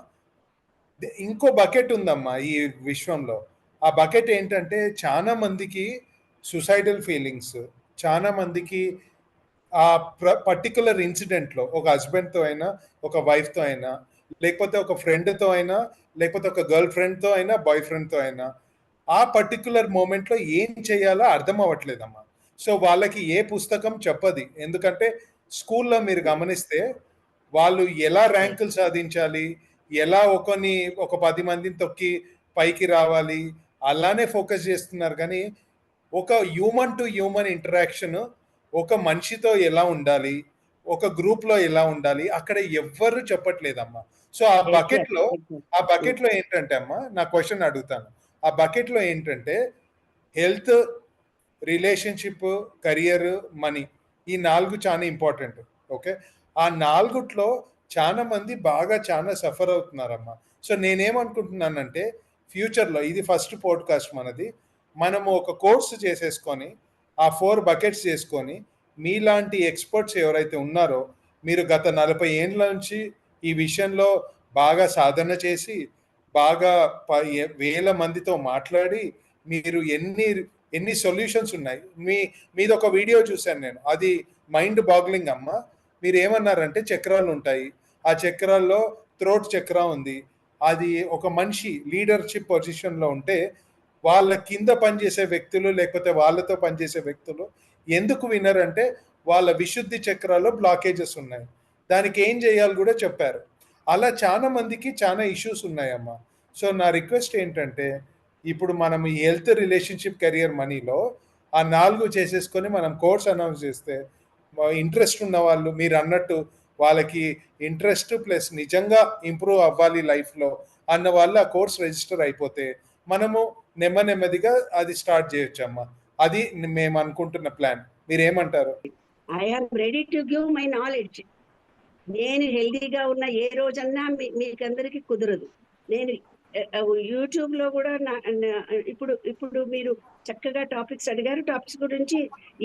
ఇంకో బకెట్ ఉందమ్మా ఈ విశ్వంలో. ఆ బకెట్ ఏంటంటే చాలా మందికి సుసైడల్ ఫీలింగ్స్, చాలా మందికి ఆ పర్టికులర్ ఇన్సిడెంట్లో ఒక హస్బెండ్తో అయినా, ఒక వైఫ్తో అయినా, లేకపోతే ఒక ఫ్రెండ్తో అయినా, లేకపోతే ఒక గర్ల్ ఫ్రెండ్తో అయినా, బాయ్ ఫ్రెండ్తో అయినా, ఆ పర్టికులర్ మూమెంట్లో ఏం చేయాలో అర్థం అవ్వట్లేదమ్మా. సో వాళ్ళకి ఏ పుస్తకం చెప్పది. ఎందుకంటే స్కూల్లో మీరు గమనిస్తే వాళ్ళు ఎలా ర్యాంకులు సాధించాలి, ఎలా ఒక 10 మందిని తొక్కి పైకి రావాలి, అలానే ఫోకస్ చేస్తున్నారు. కానీ ఒక హ్యూమన్ టు హ్యూమన్ ఇంటరాక్షన్, ఒక మనిషితో ఎలా ఉండాలి, ఒక గ్రూప్లో ఎలా ఉండాలి, అక్కడ ఎవ్వరు చెప్పట్లేదమ్మా. సో ఆ బకెట్లో ఏంటంటే అమ్మా, నా క్వశ్చన్ అడుగుతాను. ఆ బకెట్లో ఏంటంటే హెల్త్, రిలేషన్షిప్, కెరియర్, మనీ, ఈ 4 చాలా ఇంపార్టెంట్. ఓకే, ఆ 4లో చాలా మంది చాలా సఫర్ అవుతున్నారమ్మా. సో నేనేమనుకుంటున్నానంటే ఫ్యూచర్లో, ఇది ఫస్ట్ పోడ్కాస్ట్ మనది, మనము ఒక కోర్సు చేసేసుకొని ఆ 4 బకెట్స్ చేసుకొని మీలాంటి ఎక్స్పర్ట్స్ ఎవరైతే ఉన్నారో, మీరు గత 40 ఏళ్ళ నుంచి ఈ విషయంలో బాగా సాధన చేసి బాగా వేల మందితో మాట్లాడి మీరు ఎన్ని సొల్యూషన్స్ ఉన్నాయి. మీది ఒక వీడియో చూశాను నేను, అది మైండ్ బాగ్లింగ్ అమ్మ. మీరు ఏమన్నారంటే చక్రాలు ఉంటాయి, ఆ చక్రాల్లో థ్రోట్ చక్ర ఉంది. అది ఒక మనిషి లీడర్షిప్ పొజిషన్లో ఉంటే వాళ్ళ కింద పనిచేసే వ్యక్తులు లేకపోతే వాళ్ళతో పనిచేసే వ్యక్తులు ఎందుకు వినరంటే వాళ్ళ విశుద్ధి చక్రాల్లో బ్లాకేజెస్ ఉన్నాయి. దానికి ఏం చేయాలి కూడా చెప్పారు. అలా చాలా మందికి చాలా ఇష్యూస్ ఉన్నాయమ్మా. సో నా రిక్వెస్ట్ ఏంటంటే ఇప్పుడు మనం ఈ హెల్త్, రిలేషన్షిప్, కెరియర్, మనీలో ఆ 4 చేసేసుకొని మనం కోర్స్ అనౌన్స్ చేస్తే ఇంట్రెస్ట్ ఉన్న వాళ్ళు, మీరు అన్నట్టు వాళ్ళకి ఇంట్రెస్ట్ ప్లస్ నిజంగా ఇంప్రూవ్ అవ్వాలి లైఫ్లో అన్న వాళ్ళు ఆ కోర్స్ రిజిస్టర్ అయిపోతే మనము నెమ్మదిగా అది స్టార్ట్ చేయొచ్చమ్మా. అది మేము అనుకుంటున్న ప్లాన్. మీరేమంటారు? I am ready to give my knowledge. నేను హెల్దీగా ఉన్న ఏ రోజన్నా మీకందరికి కుదరదు. నేను యూట్యూబ్ లో కూడా ఇప్పుడు ఇప్పుడు మీరు చక్కగా టాపిక్స్ అడిగారు. టాపిక్స్ గురించి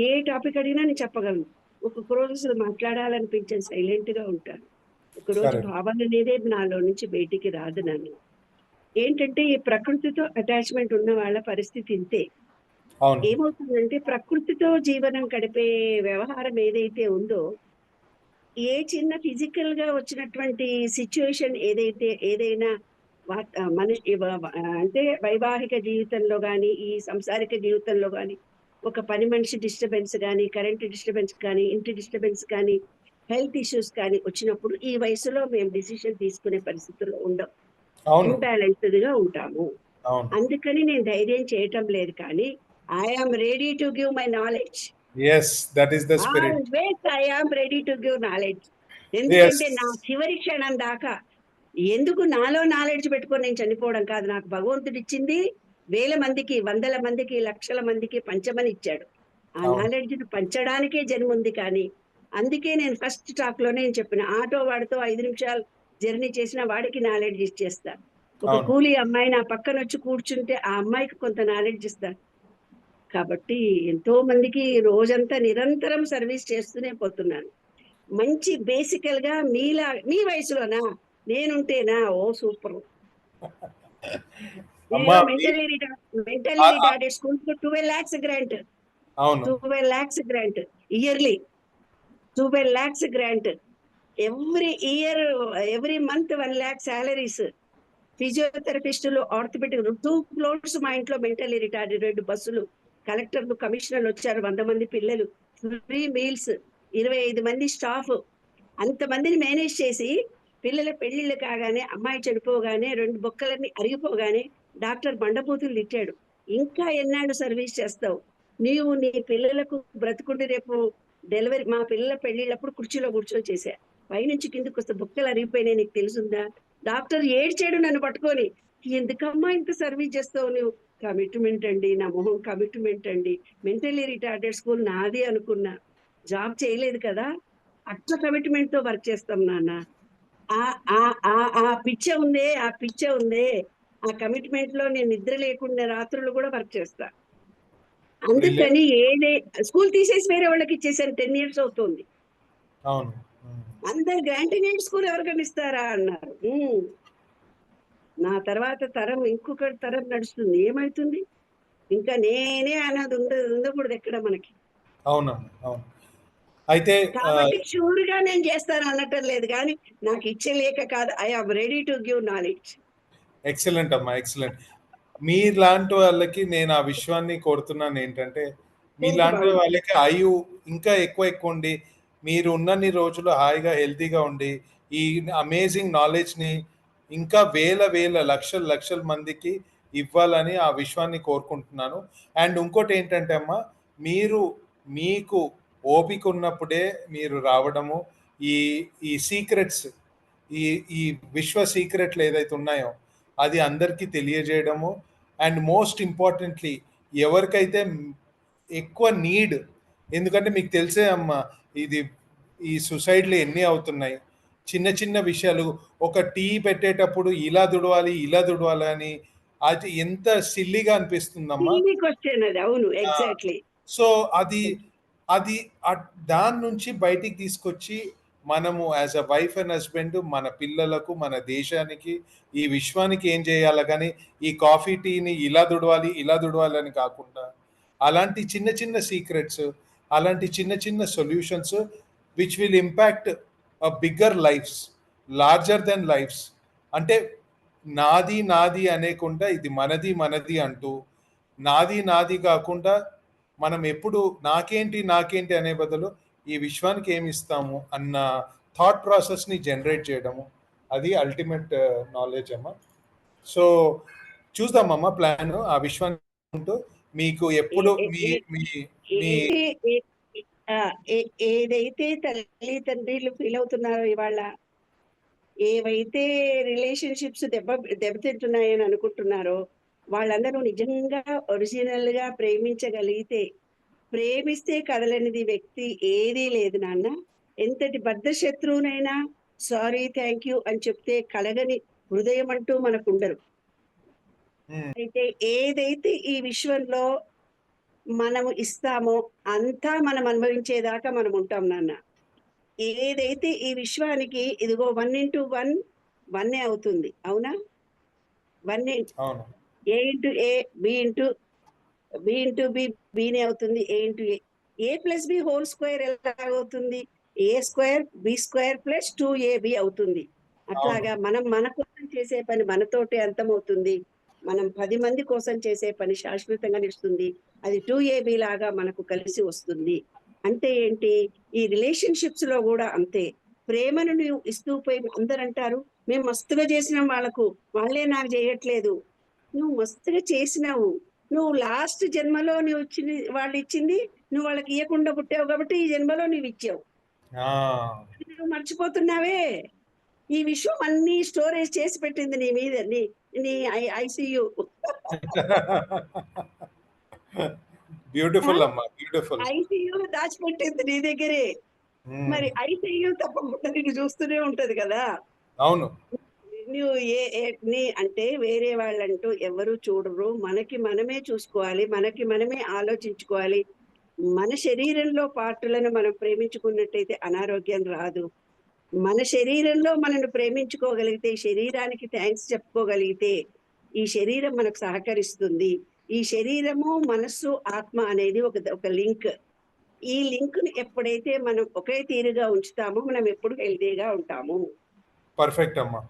ఏ టాపిక్ అడిగినా నేను చెప్పగలను. ఒక్కొక్క రోజు అసలు మాట్లాడాలనిపించని సైలెంట్ గా ఉంటాను. ఒకరోజు భావన అనేదే నాలో నుంచి బయటికి రాదు. నన్ను ఏంటంటే ఈ ప్రకృతితో అటాచ్మెంట్ ఉన్న వాళ్ళ పరిస్థితి ఇంతే. ఏమవుతుందంటే ప్రకృతితో జీవనం గడిపే వ్యవహారం ఏదైతే ఉందో, ఏ చిన్న ఫిజికల్ గా వచ్చినటువంటి సిచ్యువేషన్ ఏదైనా మనిషి అంటే వైవాహిక జీవితంలో కానీ ఈ సంసారిక జీవితంలో కానీ ఒక పని మనిషి డిస్టర్బెన్స్ కానీ, కరెంట్ డిస్టర్బెన్స్ కానీ, ఇంటి డిస్టర్బెన్స్ కానీ, హెల్త్ ఇష్యూస్ కానీ వచ్చినప్పుడు ఈ వయసులో మేము డిసిషన్ తీసుకునే పరిస్థితుల్లో ఉండం, ఇంబ్యాలెన్స్డ్ గా ఉంటాము. అందుకని నేను ధైర్యం చేయటం లేదు. కానీ I am ready to give my knowledge. Yes, that is the spirit. Always I am ready to give knowledge. ఎందుకంటే నా చివరి క్షణం దాకా ఎందుకు నాలో నాలెడ్జ్ పెట్టుకొని నేను చనిపోవడం కాదు. నాకు భగవంతుడు ఇచ్చింది వేల మందికి, వందల మందికి, లక్షల మందికి పంచమని ఇచ్చాడు. ఆ నాలెడ్జ్ పంచడానికే జన్మ ఉంది. కానీ అందుకే నేను ఫస్ట్ టాక్ లోనే నేను చెప్పిన, ఆటో వాడితో 5 నిమిషాలు జర్నీ చేసిన వాడికి నాలెడ్జ్ ఇచ్చేస్తా. ఒక కూలీ అమ్మాయి నా పక్కన వచ్చి కూర్చుంటే ఆ అమ్మాయికి కొంత నాలెడ్జ్ ఇస్తా. కాబట్టి ఎంతో మందికి రోజంతా నిరంతరం సర్వీస్ చేస్తూనే పోతున్నాను. మంచి బేసికల్ గా మీ వయసులోనా నేనుంటేనా? Oh super. Mentally retarded school 12 lakhs grant, 12 lakhs grant yearly, 12 lakhs grant every year, every month 1 lakh salaries. ఫిజియోథెరపిస్టులు, ఆర్థోపెడిక్ 2 floors మా ఇంట్లో మెంటల్లీ రిటార్డెడ్ బస్సులు, కలెక్టర్లు, కమిషనర్లు వచ్చారు, 100 మంది పిల్లలు, ఫ్రీ మీల్స్, 25 మంది స్టాఫ్. అంతమందిని మేనేజ్ చేసి పిల్లల పెళ్లిళ్ళు కాగానే, అమ్మాయి చనిపోగానే, 2 బొక్కలన్నీ అరిగిపోగానే డాక్టర్ బండపూతులు తిట్టాడు, ఇంకా ఎన్నాళ్ళు సర్వీస్ చేస్తావు నీవు? నీ పిల్లలకు బ్రతుకుంటే రేపు డెలివరీ, మా పిల్లల పెళ్లిళ్ళప్పుడు కుర్చీలో కూర్చొని చేశా, పైనుంచి కిందకు వస్తే బొక్కలు అరిగిపోయినాయి, నీకు తెలుసుందా? డాక్టర్ ఏడ్చాడు నన్ను పట్టుకొని, ఎందుకమ్మా ఇంత సర్వీస్ చేస్తావు నువ్వు? కమిట్మెంట్ అండి, నా మొహం కమిట్మెంట్ అండి. మెంటల్లీ రిటార్డెడ్ స్కూల్ నాది అనుకున్నా, జాబ్ చేయలేదు కదా, అట్లా కమిట్మెంట్ తో వర్క్ చేస్తాం నాన్న. ఆ పిచ్చ ఉందే, ఆ కమిట్మెంట్ లో నేను నిద్ర లేకుండా రాత్రులు కూడా వర్క్ చేస్తా. అందుకని స్కూల్ తీసేసి వేరే వాళ్ళకి ఇచ్చేసాను. 10 years అవుతుంది. అందరు గ్రాంటినేట్ స్కూల్ ఎవరికైనా ఇస్తారా అన్నారు. నా తర్వాత తరం, ఇంకొక తరం నడుస్తుంది. ఏమైతుంది? ఇంకా నేనే అన్నది ఉండకూడదు ఎక్కడ మనకి. అయితే కాబట్టి షూర్ గా నేను చేస్తాను అనటం లేదు, కానీ నాకు ఇచ్చలేక కాదు. I am ready to give knowledge. Excellent అమ్మా, ఎక్సలెంట్. మీలాంటి వాళ్ళకి నేను ఆ విశ్వాన్ని కోరుతున్నాను ఏంటంటే, మీలాంటి వాళ్ళకి ఆయు ఇంకా ఎక్కువ ఉండి మీరు ఉన్నన్ని రోజులు హాయిగా హెల్తీగా ఉండి ఈ అమేజింగ్ నాలెడ్జ్ని ఇంకా వేల లక్షల మందికి ఇవ్వాలని ఆ విశ్వాన్ని కోరుకుంటున్నాను. అండ్ ఇంకోటి ఏంటంటే అమ్మా, మీకు ఓపిక ఉన్నప్పుడే మీరు రావడము, ఈ ఈ సీక్రెట్స్, ఈ ఈ విశ్వ సీక్రెట్లు ఏదైతే ఉన్నాయో అది అందరికీ తెలియజేయడము. అండ్ మోస్ట్ ఇంపార్టెంట్లీ ఎవరికైతే ఎక్కువ నీడ్, ఎందుకంటే మీకు తెలిసే అమ్మా ఇది ఈ సొసైటీలో ఎన్ని అవుతున్నాయి చిన్న విషయాలు. ఒక టీ పెట్టేటప్పుడు ఇలా దుడవాలి అని అది ఎంత సిల్లీగా అనిపిస్తుందమ్మా. అవును, ఎగ్జాక్ట్లీ. సో అది దాని నుంచి బయటికి తీసుకొచ్చి మనము as a wife and husband మన పిల్లలకు, మన దేశానికి, ఈ విశ్వానికి ఏం చేయాలి కానీ ఈ కాఫీ టీని ఇలా దుడవాలి అని కాకుండా అలాంటి చిన్న సీక్రెట్స్, అలాంటి చిన్న solutions which will impact bigger lifes, larger than lifes. అంటే నాది అనేకుండా ఇది మనది అంటూ నాది కాకుండా మనం ఎప్పుడు నాకేంటి అనే బదులు ఈ విశ్వానికి ఏమి ఇస్తాము అన్న థాట్ ప్రాసెస్ని జనరేట్ చేయడము, అది అల్టిమేట్ నాలెడ్జ్ అమ్మా. సో చూద్దామమ్మా ప్లాన్ ఆ విశ్వానికి ఉంటూ మీకు ఎప్పుడు ఏదైతే తల్లి తండ్రిలు ఫీల్ అవుతున్నారో ఇవాళ, ఏవైతే రిలేషన్షిప్స్ దెబ్బతింటున్నాయని అనుకుంటున్నారో వాళ్ళందరూ నిజంగా ఒరిజినల్ గా ప్రేమిస్తే కదలనిది వ్యక్తి ఏదీ లేదు నాన్న. ఎంతటి బద్ధ శత్రువునైనా సారీ థ్యాంక్ యూ అని చెప్తే కలగని హృదయం అంటూ మనకు ఉండరు. అయితే ఏదైతే ఈ విశ్వంలో మనము ఇస్తామో అంతా మనం అనుభవించేదాకా మనం ఉంటాం నాన్న. ఏదైతే ఈ విశ్వానికి ఇదిగో 1 into 1 1 అవుతుంది, అవునా? 1 A into A, B into B Bనే అవుతుంది, A into A plus B whole square ఎలా అవుతుంది? A² B² plus 2AB అవుతుంది. అట్లాగా మనం మన కోసం చేసే పని మనతోటే అంతమవుతుంది. మనం 10 మంది కోసం చేసే పని శాశ్వతంగా నిలుస్తుంది. అది 2AB లాగా మనకు కలిసి వస్తుంది. అంటే ఏంటి? ఈ రిలేషన్షిప్స్ లో కూడా అంతే. ప్రేమను నువ్వు ఇస్తూ పోయి అందరు అంటారు మేము మస్తుగా చేసినాం వాళ్ళకు, వాళ్ళే నాకు చేయట్లేదు. నువ్వు మస్తుగా చేసినావు, నువ్వు లాస్ట్ జన్మలో వాళ్ళు ఇచ్చింది నువ్వు వాళ్ళకి ఇవ్వకుండా పుట్టావు కాబట్టి ఈ జన్మలో నువ్వు ఇచ్చావు. నువ్వు మర్చిపోతున్నావే. ఈ విషయం అన్ని స్టోరేజ్ చేసి పెట్టింది నీ మీద, నీ ఐసియు. బ్యూటిఫుల్ అమ్మా, బ్యూటిఫుల్. ఐసియు దాచిపెట్టింది నీ దగ్గరే. మరి ఐసియు తప్పకుండా నీకు చూస్తూనే ఉంటది కదా. అవును. నువ్వు అంటే వేరే వాళ్ళంటూ ఎవరు చూడరు, మనకి మనమే చూసుకోవాలి, మనకి మనమే ఆలోచించుకోవాలి. మన శరీరంలో పార్టులను మనం ప్రేమించుకున్నట్టయితే అనారోగ్యం రాదు. మన శరీరంలో మనల్ని ప్రేమించుకోగలిగితే, శరీరానికి థ్యాంక్స్ చెప్పుకోగలిగితే ఈ శరీరం మనకు సహకరిస్తుంది. ఈ శరీరము, మనస్సు, ఆత్మ అనేది ఒక లింక్. ఈ లింక్ ని ఎప్పుడైతే మనం ఒకే తీరుగా ఉంచుతామో మనం ఎప్పుడు హెల్తీగా ఉంటాము. పర్ఫెక్ట్ అమ్మా.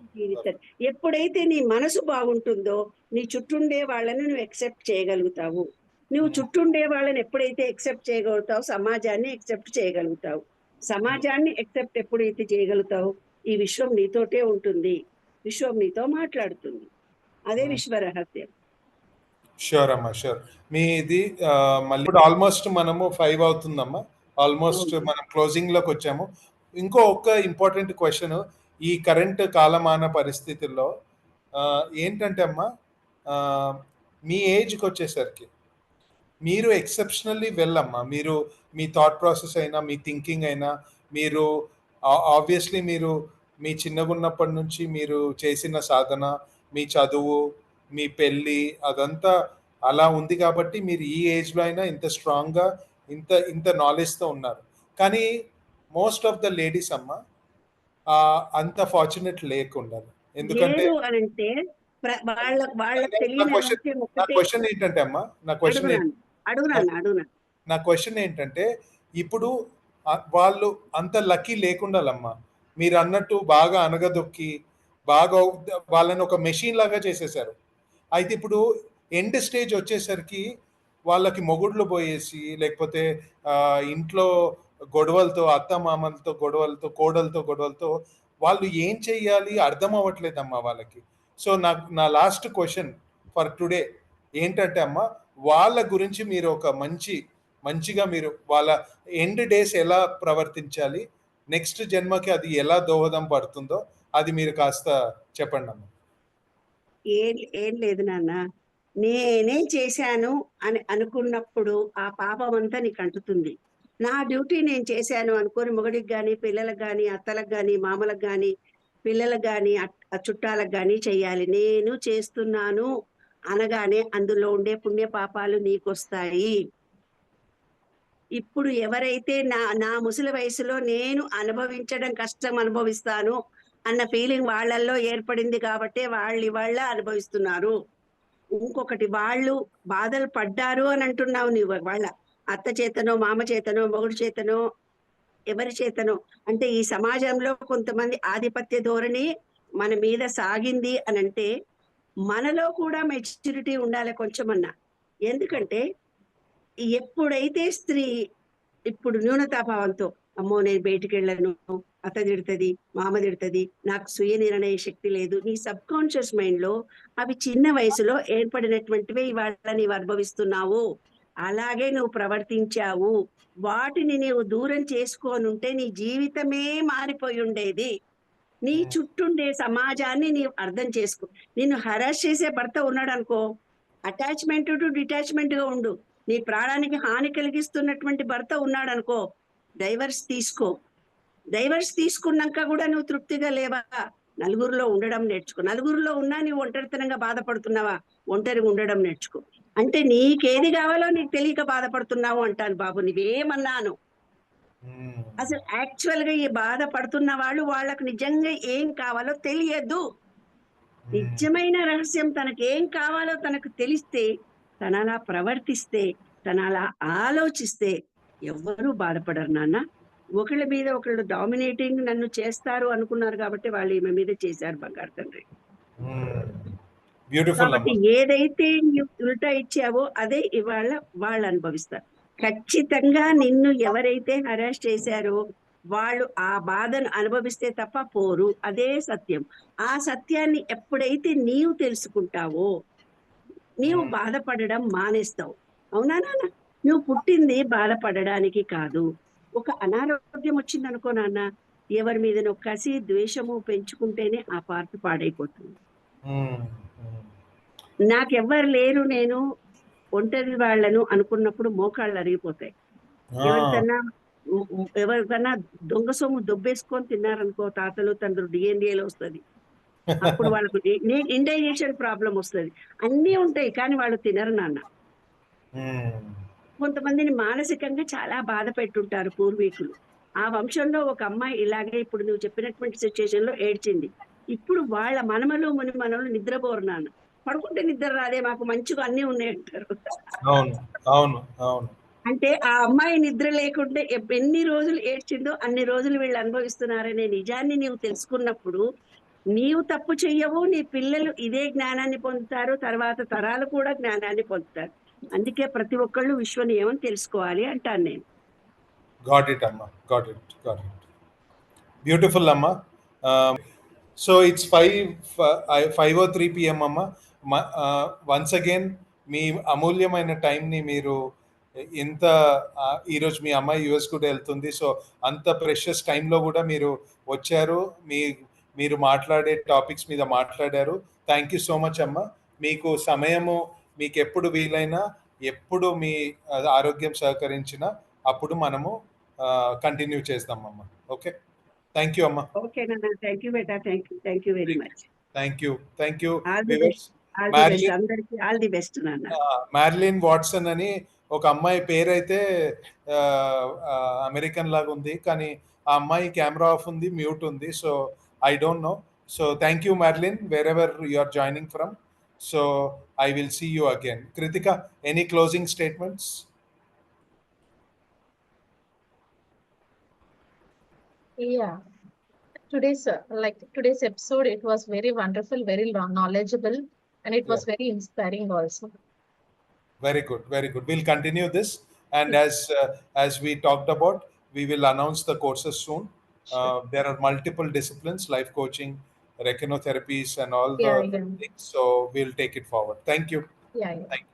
ఎప్పుడైతే నీ మనసు బాగుంటుందో నీ చుట్టుండే వాళ్ళని నువ్వు ఎక్సెప్ట్ చేయగలుగుతావు. నువ్వు చుట్టుండే వాళ్ళని ఎప్పుడైతే ఎక్సెప్ట్ చేయగలుగుతావు, సమాజాన్ని ఎక్సెప్ట్ చేయగలుగుతావు. సమాజాన్ని ఎక్సెప్ట్ ఎప్పుడైతే చేయగలుగుతావు, ఈ విశ్వం నీతోటే ఉంటుంది, విశ్వం నీతో మాట్లాడుతుంది. అదే విశ్వ రహస్యం. షూర్ అమ్మా, షూర్. మీది మళ్ళీ ఆల్మోస్ట్ మనము 5 అవుతుందమ్మా, ఆల్మోస్ట్ మనం క్లోజింగ్ లోకి వచ్చాము. ఒక్క ఇంపార్టెంట్ క్వశ్చన్, ఈ కరెంట్ కాలమాన పరిస్థితుల్లో ఏంటంటే అమ్మా, మీ ఏజ్కి వచ్చేసరికి మీరు ఎక్సెప్షనల్లీ వెళ్ళమ్మా. మీరు మీ థాట్ ప్రాసెస్ అయినా, మీ థింకింగ్ అయినా, మీరు ఆబ్వియస్లీ మీరు మీ చిన్నగున్నప్పటి నుంచి మీరు చేసిన సాధన, మీ చదువు, మీ పెళ్ళి అదంతా అలా ఉంది కాబట్టి మీరు ఈ ఏజ్లో అయినా ఇంత స్ట్రాంగ్గా ఇంత నాలెడ్జ్తో ఉన్నారు. కానీ మోస్ట్ ఆఫ్ ద లేడీస్ అమ్మ అంత ఫార్చునేట్ లేకుండా. ఎందుకంటే నా క్వశ్చన్ ఏంటంటే అమ్మా, నా క్వశ్చన్ ఏంటంటే ఇప్పుడు వాళ్ళు అంత లక్కీ లేకుండాలమ్మా. మీరు అన్నట్టు బాగా అనగదొక్కి బాగా వాళ్ళని ఒక మెషిన్ లాగా చేసేసారు. అయితే ఇప్పుడు ఎండ్ స్టేజ్ వచ్చేసరికి వాళ్ళకి మొగుళ్ళు పోయేసి, లేకపోతే ఇంట్లో గొడవలతో, అత్తమామలతో గొడవలతో, కోడలతో వాళ్ళు ఏం చెయ్యాలి అర్థం అవ్వట్లేదమ్మా వాళ్ళకి. సో నా లాస్ట్ క్వశ్చన్ ఫర్ టుడే ఏంటంటే అమ్మా, వాళ్ళ గురించి మీరు ఒక మంచిగా మీరు వాళ్ళ ఎండ్ డేస్ ఎలా ప్రవర్తించాలి, నెక్స్ట్ జన్మకి అది ఎలా దోహదం పడుతుందో అది మీరు కాస్త చెప్పండి అమ్మా. ఏం లేదు నాన్న, నేనే చేశాను అని అనుకున్నప్పుడు ఆ పాపం అంతా నీకు అంటుతుంది. నా డ్యూటీ నేను చేశాను అనుకోని మొగడికి కానీ, పిల్లలకు కానీ, అత్తలకు కానీ, మామలకు కానీ, పిల్లలకు కానీ, చుట్టాలకు కానీ చెయ్యాలి. నేను చేస్తున్నాను అనగానే అందులో ఉండే పుణ్య పాపాలు నీకొస్తాయి. ఇప్పుడు ఎవరైతే నా ముసలి వయసులో నేను అనుభవించడం కష్టం అనుభవిస్తాను అన్న ఫీలింగ్ వాళ్ళల్లో ఏర్పడింది కాబట్టి వాళ్ళ అనుభవిస్తున్నారు. ఇంకొకటి, వాళ్ళు బాధలు పడ్డారు అని అంటున్నావు నువ్వు. వాళ్ళ అత్త చేతనో, మామ చేతనో, మొగుడు చేతనో, ఎవరి చేతనో, అంటే ఈ సమాజంలో కొంతమంది ఆధిపత్య ధోరణి మన మీద సాగింది అని అంటే మనలో కూడా మెచ్యూరిటీ ఉండాలి కొంచెమన్నా. ఎందుకంటే ఎప్పుడైతే స్త్రీ ఇప్పుడు న్యూనతాభావంతో, అమ్మో నేను బయటికి వెళ్ళను, అత్త తిడుతుంది, మామ తిడుతుంది, నాకు స్వీయ నిర్ణయ శక్తి లేదు, నీ సబ్ కాన్షియస్ మైండ్ లో అవి చిన్న వయసులో ఏర్పడినటువంటివి ఇవాళ నీవు అనుభవిస్తున్నావు. అలాగే నువ్వు ప్రవర్తించావు. వాటిని నీవు దూరం చేసుకోనుంటే నీ జీవితమే మారిపోయి ఉండేది. నీ చుట్టుండే సమాజాన్ని నీవు అర్థం చేసుకో. నిన్ను హరాస్ చేసే భర్త ఉన్నాడు అనుకో, అటాచ్మెంట్ టు డిటాచ్మెంట్ గా ఉండు. నీ ప్రాణానికి హాని కలిగిస్తున్నటువంటి భర్త ఉన్నాడు అనుకో, డైవర్స్ తీసుకో. డైవర్స్ తీసుకున్నాక కూడా నువ్వు తృప్తిగా లేవా, నలుగురిలో ఉండడం నేర్చుకో. నలుగురిలో ఉన్నా నువ్వు ఒంటరితనంగా బాధపడుతున్నావా, ఒంటరిగా ఉండడం నేర్చుకో. అంటే నీకేది కావాలో నీకు తెలియక బాధపడుతున్నావు అంటాను బాబు. నువ్వేమన్నాను అసలు యాక్చువల్ గా ఈ బాధపడుతున్న వాళ్ళు వాళ్ళకు నిజంగా ఏం కావాలో తెలియదు. నిజమైన రహస్యం తనకి ఏం కావాలో తనకు తెలిస్తే, తన అలా ప్రవర్తిస్తే, తన అలా ఆలోచిస్తే ఎవ్వరూ బాధపడరు నాన్న. ఒకళ్ళ మీద ఒకళ్ళు డామినేటింగ్ నన్ను చేస్తారు అనుకున్నారు కాబట్టి వాళ్ళు ఈమె మీద చేశారు బంగారు తండ్రి. కాబట్టి ఏదైతే ఉల్టా ఇచ్చావో అదే ఇవాళ వాళ్ళు అనుభవిస్తారు. ఖచ్చితంగా నిన్ను ఎవరైతే హరాస్ చేశారో వాళ్ళు ఆ బాధను అనుభవిస్తే తప్ప పోరు. అదే సత్యం. ఆ సత్యాన్ని ఎప్పుడైతే నీవు తెలుసుకుంటావో నీవు బాధపడడం మానేస్తావు. అవునా నాన్న? నువ్వు పుట్టింది బాధపడడానికి కాదు. ఒక అనారోగ్యం వచ్చింది అనుకో నాన్న, ఎవరి మీద కసి ద్వేషము పెంచుకుంటేనే ఆ పార్ట్ పాడైపోతుంది. నాకెవ్వరు లేరు, నేను ఒంటరి వాళ్ళను అనుకున్నప్పుడు మోకాళ్ళు అరిగిపోతాయి. ఎవరికన్నా దొంగ సొమ్ము దొబ్బేసుకొని తిన్నారనుకో, తాతలు తండ్రులు డిఎన్ఏలో వస్తుంది. అప్పుడు వాళ్ళకు ఇండైజెషన్ ప్రాబ్లం వస్తుంది. అన్నీ ఉంటాయి కానీ వాళ్ళు తినరు నాన్న. కొంతమందిని మానసికంగా చాలా బాధ పెట్టుంటారు పూర్వీకులు. ఆ వంశంలో ఒక అమ్మాయి ఇలాగే ఇప్పుడు నువ్వు చెప్పినటువంటి సిచ్యుయేషన్ లో ఏడ్చింది. ఇప్పుడు వాళ్ళ మనమలు మునిమనలు నిద్రపోరు నాన్న. పడుకుంటే నిద్ర రాదే, మాకు మంచిగా అన్ని ఉన్నాయి అంటారు. అంటే ఆ అమ్మాయి నిద్ర లేకుంటే ఎన్ని రోజులు ఏడ్చిందో అన్ని రోజులు వీళ్ళు అనుభవిస్తున్నారనే నిజాన్ని నీవు తెలుసుకున్నప్పుడు నీవు తప్పు చెయ్యవు, నీ పిల్లలు ఇదే జ్ఞానాన్ని పొందుతారు, తర్వాత తరాలు కూడా జ్ఞానాన్ని పొందుతారు. అందుకే ప్రతి ఒక్కళ్ళు విశ్వ నియమం తెలుసుకోవాలి అంటాను నేను. గాట్ ఇట్ అమ్మా, గాట్ ఇట్. బ్యూటిఫుల్ అమ్మా. సో ఇట్స్ 5:03 PM అమ్మా. వన్స్ అగైన్ మీ అమూల్యమైన టైంని మీరు ఎంత, ఈరోజు మీ అమ్మాయి యుఎస్ కూడా వెళ్తుంది, సో అంత ప్రెషియస్ టైంలో కూడా మీరు వచ్చారు, మీరు మాట్లాడే టాపిక్స్ మీద మాట్లాడారు. థ్యాంక్ యూ సో మచ్ అమ్మా. మీకు సమయము, మీకు ఎప్పుడు వీలైనా, ఎప్పుడు మీ ఆరోగ్యం సహకరించినా అప్పుడు మనము కంటిన్యూ చేస్తామమ్మా. ఓకే, థ్యాంక్ యూ అమ్మా. ఓకే నాన్న, thank you beta, thank you very much. Thank you. అందరికీ ఆల్ ది బెస్ట్ నాన్న. మ్యారిలిన్ వాట్సన్ అని ఒక అమ్మాయి పేరైతే అమెరికన్ లాగా ఉంది, కానీ ఆ అమ్మాయి కెమెరా ఆఫ్ ఉంది, మ్యూట్ ఉంది. So I don't know. So thank you Marilyn, wherever you are joining from. So I will see you again. Kritika, any closing statements? Yeah, today's episode, it was very wonderful, very knowledgeable, and it was very inspiring also. Very good, very good. We'll continue this, and as we talked about, we will announce the courses soon. There are multiple disciplines, life coaching, recinotherapies, and all the Yeah, yeah. things. So we'll take it forward. Thank you. Yeah, yeah. Thank you.